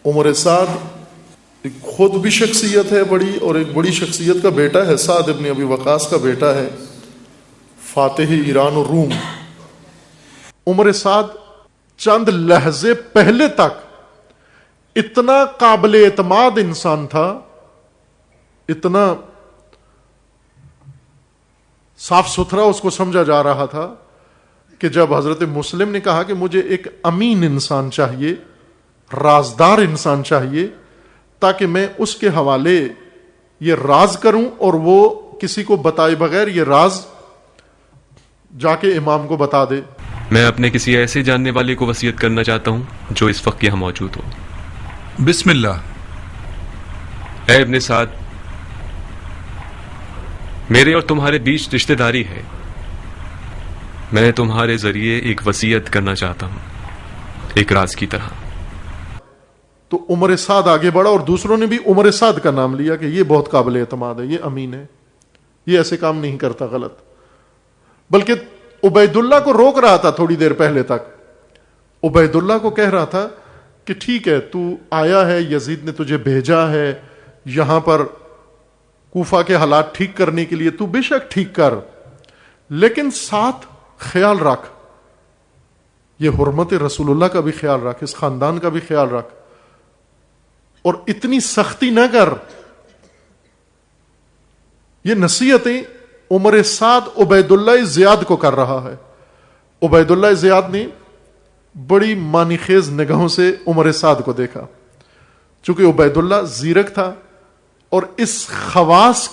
عمر سعد ایک خود بھی شخصیت ہے بڑی، اور ایک بڑی شخصیت کا بیٹا ہے، سعد ابن ابی وقاص کا بیٹا ہے، فاتح ایران و روم۔ عمر سعد چند لحظے پہلے تک اتنا قابل اعتماد انسان تھا، اتنا صاف ستھرا اس کو سمجھا جا رہا تھا کہ جب حضرت مسلم نے کہا کہ مجھے ایک امین انسان چاہیے، رازدار انسان چاہیے، تاکہ میں اس کے حوالے یہ راز کروں اور وہ کسی کو بتائے بغیر یہ راز جا کے امام کو بتا دے۔ میں اپنے کسی ایسے جاننے والے کو وصیت کرنا چاہتا ہوں جو اس وقت یہاں موجود ہو۔ بسم اللہ۔ اے ابن سعد، میرے اور تمہارے بیچ رشتہ داری ہے، میں تمہارے ذریعے ایک وصیت کرنا چاہتا ہوں، ایک راز کی طرح۔ تو عمر سعد آگے بڑھا اور دوسروں نے بھی عمر سعد کا نام لیا کہ یہ بہت قابل اعتماد ہے، یہ امین ہے، یہ ایسے کام نہیں کرتا غلط۔ بلکہ عبید اللہ کو روک رہا تھا تھوڑی دیر پہلے تک، عبید اللہ کو کہہ رہا تھا کہ ٹھیک ہے، تو آیا ہے، یزید نے تجھے بھیجا ہے یہاں پر کوفہ کے حالات ٹھیک کرنے کے لیے، تو بے شک ٹھیک کر، لیکن ساتھ خیال رکھ، یہ حرمت رسول اللہ کا بھی خیال رکھ، اس خاندان کا بھی خیال رکھ، اور اتنی سختی نہ کر۔ یہ نصیحتیں عمر سعد عبید اللہ زیاد کو کر رہا ہے۔ عبید اللہ زیاد نے بڑی معنی خیز نگاہوں سے عمر سعد کو دیکھا، چونکہ عبید اللہ زیرک تھا اور اس خواص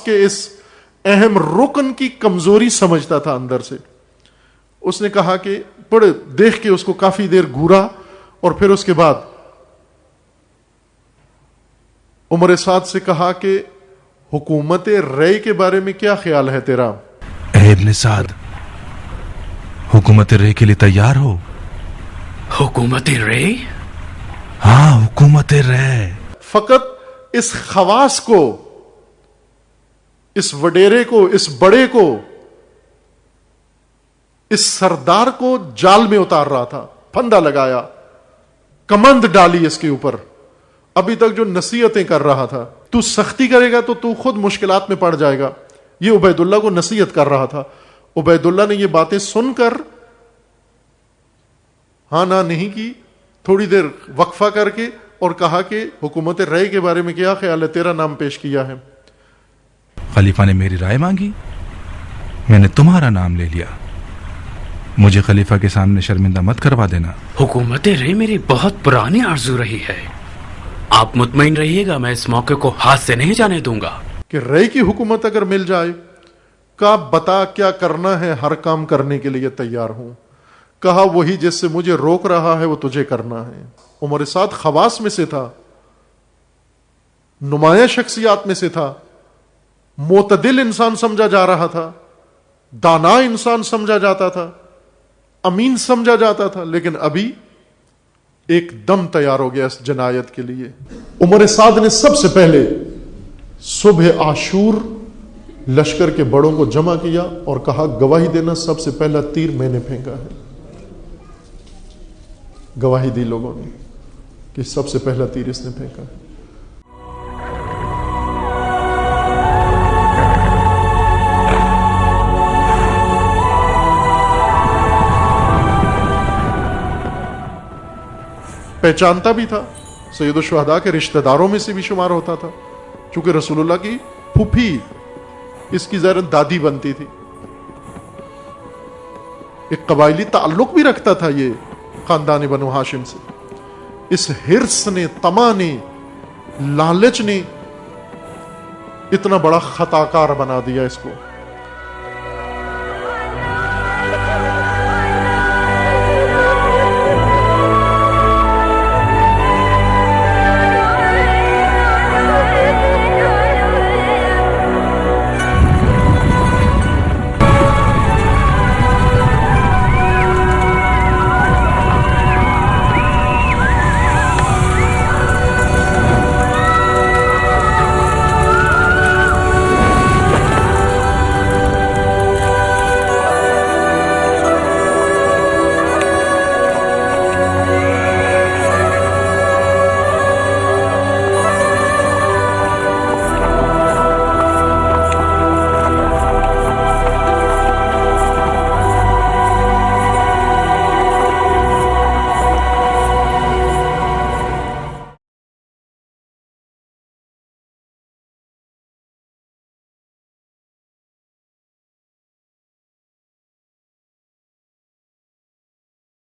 کے اس اہم رکن کی کمزوری سمجھتا تھا اندر سے۔ اس نے کہا کہ بڑے دیکھ کے اس کو کافی دیر گھورا، اور پھر اس کے بعد عمر سعد سے کہا کہ حکومت رے کے بارے میں کیا خیال ہے تیرا؟ اے ابن سعد، حکومت رے کے لیے تیار ہو؟ حکومت رے؟ ہاں، حکومت رے۔ فقط اس خواص کو، اس وڈیرے کو، اس بڑے کو، اس سردار کو جال میں اتار رہا تھا، پھندا لگایا، کمند ڈالی اس کے اوپر۔ ابھی تک جو نصیحتیں کر رہا تھا، تو سختی کرے گا تو تو خود مشکلات میں پڑ جائے گا، یہ عبید اللہ کو نصیحت کر رہا تھا۔ عبید اللہ نے یہ باتیں سن کر ہاں نہ نہیں کی، تھوڑی دیر وقفہ کر کے، اور کہا کہ حکومت رے کے بارے میں کیا خیال ہے، تیرا نام پیش کیا ہے۔ خلیفہ نے میری رائے مانگی، میں نے تمہارا نام لے لیا، مجھے خلیفہ کے سامنے شرمندہ مت کروا دینا۔ حکومت رے میری بہت پرانی آرزو رہی ہے، آپ مطمئن رہیے گا، میں اس موقع کو ہاتھ سے نہیں جانے دوں گا۔ کہ رے کی حکومت اگر مل جائے، کہا بتا کیا کرنا ہے، ہر کام کرنے کے لیے تیار ہوں۔ کہا وہی جس سے مجھے روک رہا ہے وہ تجھے کرنا ہے۔ عمر سعد خواص میں سے تھا، نمایاں شخصیات میں سے تھا، معتدل انسان سمجھا جا رہا تھا، دانا انسان سمجھا جاتا تھا، امین سمجھا جاتا تھا، لیکن ابھی ایک دم تیار ہو گیا اس جنایت کے لیے۔ عمر سعد نے سب سے پہلے صبح عاشور لشکر کے بڑوں کو جمع کیا اور کہا گواہی دینا، سب سے پہلا تیر میں نے پھینکا ہے۔ گواہی دی لوگوں نے کہ سب سے پہلا تیر اس نے پھینکا ہے۔ پہچانتا بھی تھا، سید الشہداء کے رشتہ داروں میں سے بھی شمار ہوتا تھا، چونکہ رسول اللہ کی پھوپھی اس کی ظاہر دادی بنتی تھی۔ ایک قبائلی تعلق بھی رکھتا تھا یہ خاندان بنو ہاشم سے۔ اس حرص نے، طمع نے، لالچ نے اتنا بڑا خطا کار بنا دیا اس کو۔